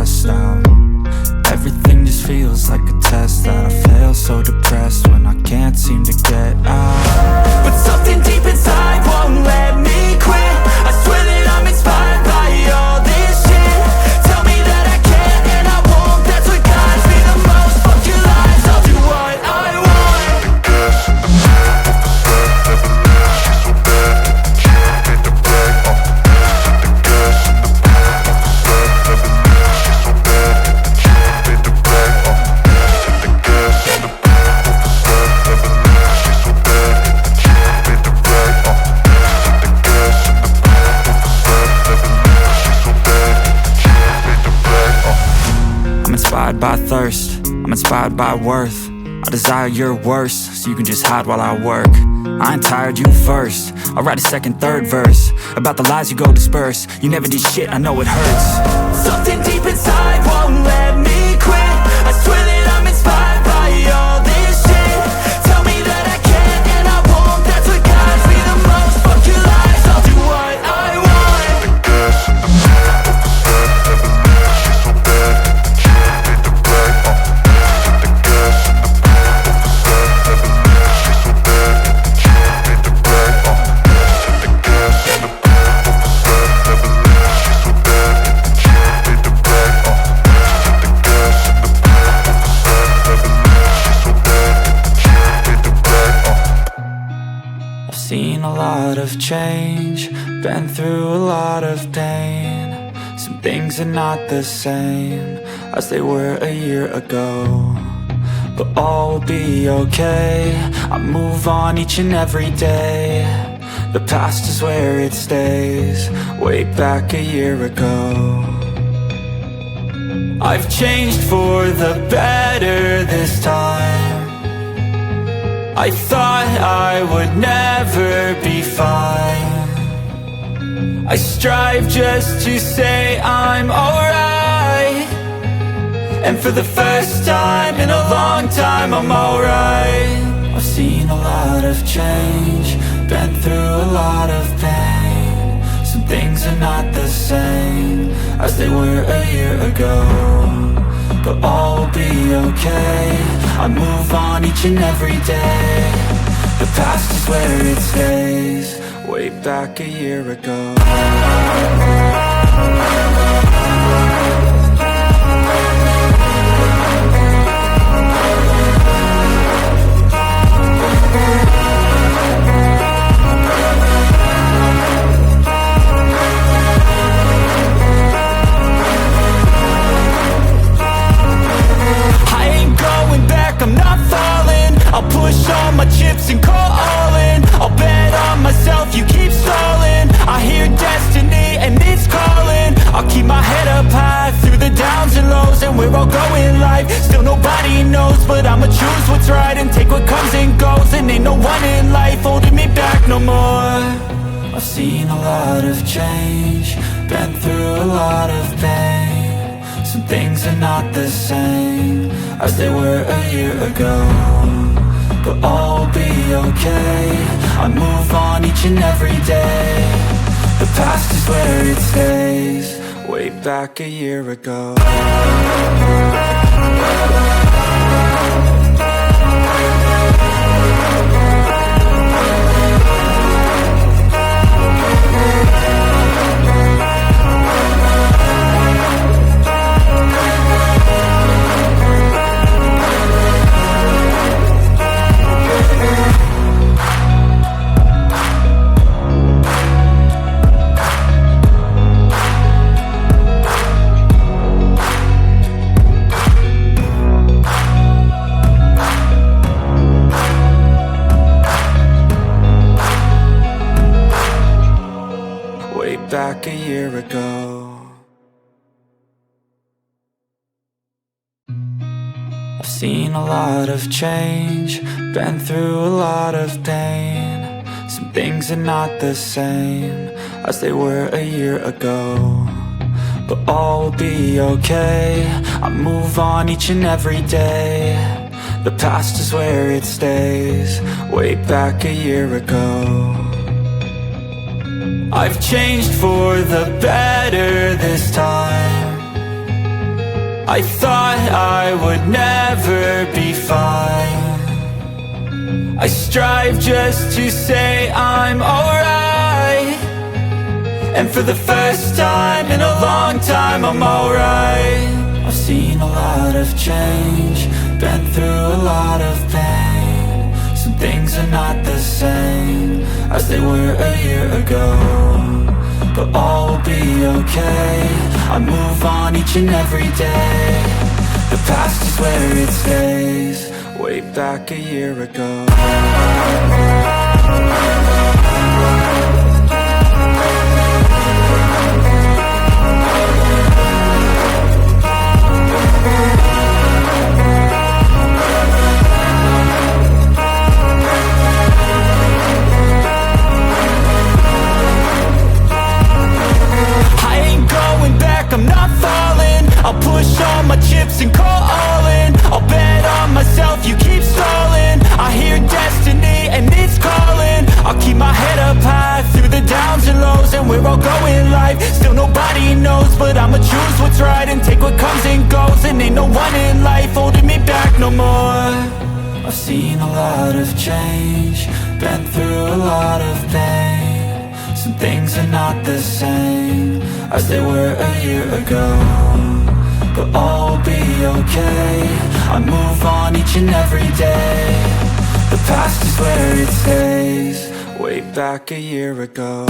stressed out. Everything just feels like a test that I fail, so depressed when I can't seem to get out. But something deep inside won't let me quit. I swear that I'm inspired by all this shit. Tell me that I can and I won't, that's what guides me the most. Fuck your lies, I'll do what I want. By thirst, I'm inspired by worth. I desire your worst, so you can just hide while I work. I ain't tired, you first. I'll write a second, third verse about the lies you go disperse. You never did shit, I know it hurts. Something deep inside won't let me quit. I swear that I'm inspired by all this shit. Tell me that I can and I won't, that's what guides me the most. Fuck your lies, I'll do what I want. Seen a lot of change, been through a lot of pain. Some things are not the same as they were a year ago, but all will be okay. I move on each and every day. The past is where it stays, way back a year ago. I've changed for the better this time. I thought I would never be fine. I strive just to say I'm alright, and for the first time in a long time I'm alright. I've seen a lot of change, been through a lot of pain. Some things are not the same as they were a year ago, but all will be okay. I move on each and every day. The past is where it stays, way back a year ago. I'm not falling, I'll push all my chips and call all in. I'll bet on myself, you keep stalling. I hear destiny and it's calling. I'll keep my head up high through the downs and lows, and we're all going life. Still nobody knows, but I'ma choose what's right and take what comes and goes. And ain't no one in life holding me back no more. I've seen a lot of change, been through a lot of pain. Some things are not the same as they were a year ago, but all will be okay. I move on each and every day. The past is where it stays, way back a year ago. Back a year ago. I've seen a lot of change, been through a lot of pain. Some things are not the same as they were a year ago, but all will be okay. I move on each and every day. The past is where it stays, way back a year ago. I've changed for the better this time. I thought I would never be fine. I strive just to say I'm alright. And for the first time in a long time I'm alright. I've seen a lot of change, been through a lot of pain. Some things are not the same as they were a year ago, but all will be okay. I move on each and every day. The past is where it stays. Way back a year ago. I'm not falling. I'll push all my chips and call all in. I'll bet on myself, you keep stalling. I hear destiny and it's calling. I'll keep my head up high through the downs and lows. And we're all going life, still nobody knows. But I'ma choose what's right and take what comes and goes. And ain't no one in life holding me back no more. I've seen a lot of change, been through a lot of pain. Some things are not the same as they were a year ago, but all will be okay. I move on each and every day. The past is where it stays. Way back a year ago.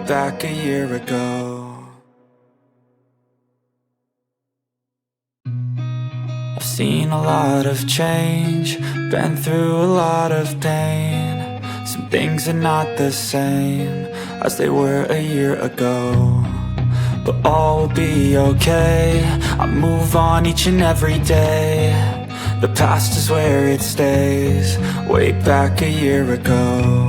Back a year ago. I've seen a lot of change, been through a lot of pain. Some things are not the same as they were a year ago, but all will be okay. I move on each and every day. The past is where it stays. Way back a year ago.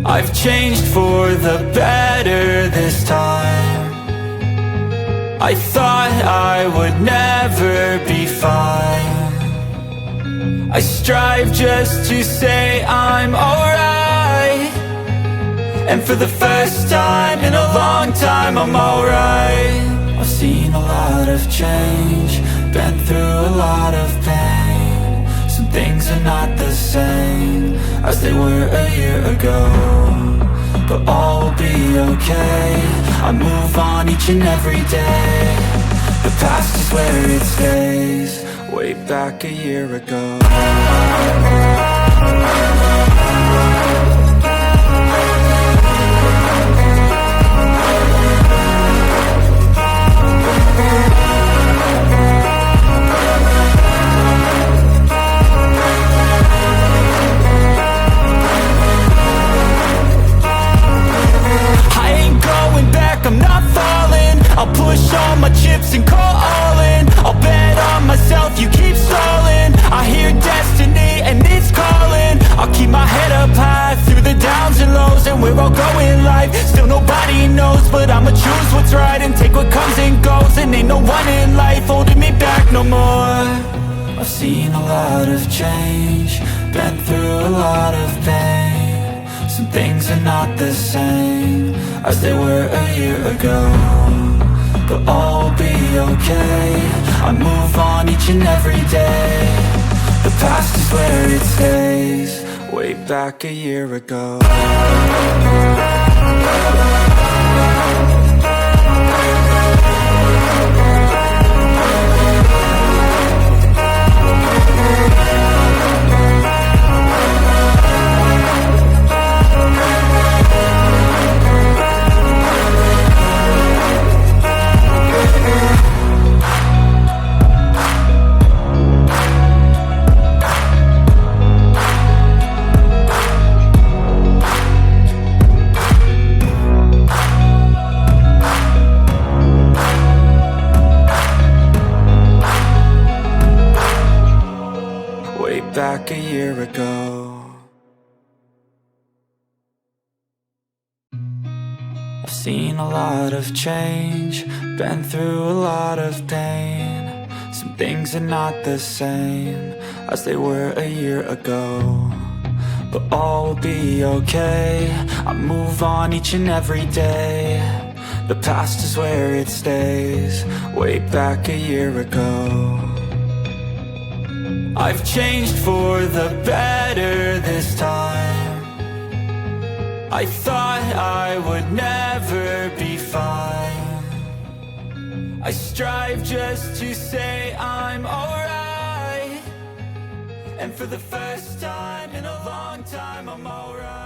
I've changed for the better this time. I thought I would never be fine. I strive just to say I'm alright. And for the first time in a long time I'm alright. I've seen a lot of change, been through a lot of pain. Some things are not the same as they were a year ago, but all will be okay. I move on each and every day. The past is where it stays. Way back a year ago. I'm not falling. I'll push all my chips and call all in. I'll bet on myself, you keep stalling. I hear destiny and it's calling. I'll keep my head up high through the downs and lows. And we're all going life, still nobody knows. But I'ma choose what's right and take what comes and goes. And ain't no one in life holding me back no more. I've seen a lot of change, been through a lot of pain. Some things are not the same as they were a year ago, but all will be okay. I move on each and every day. The past is where it stays. Way back a year ago. I've seen a lot of change, been through a lot of pain. Some things are not the same as they were a year ago, but all will be okay. I move on each and every day. The past is where it stays, way back a year ago. I've changed for the better this time. I thought I would never be fine. I strive just to say I'm alright, and for the first time in a long time I'm alright.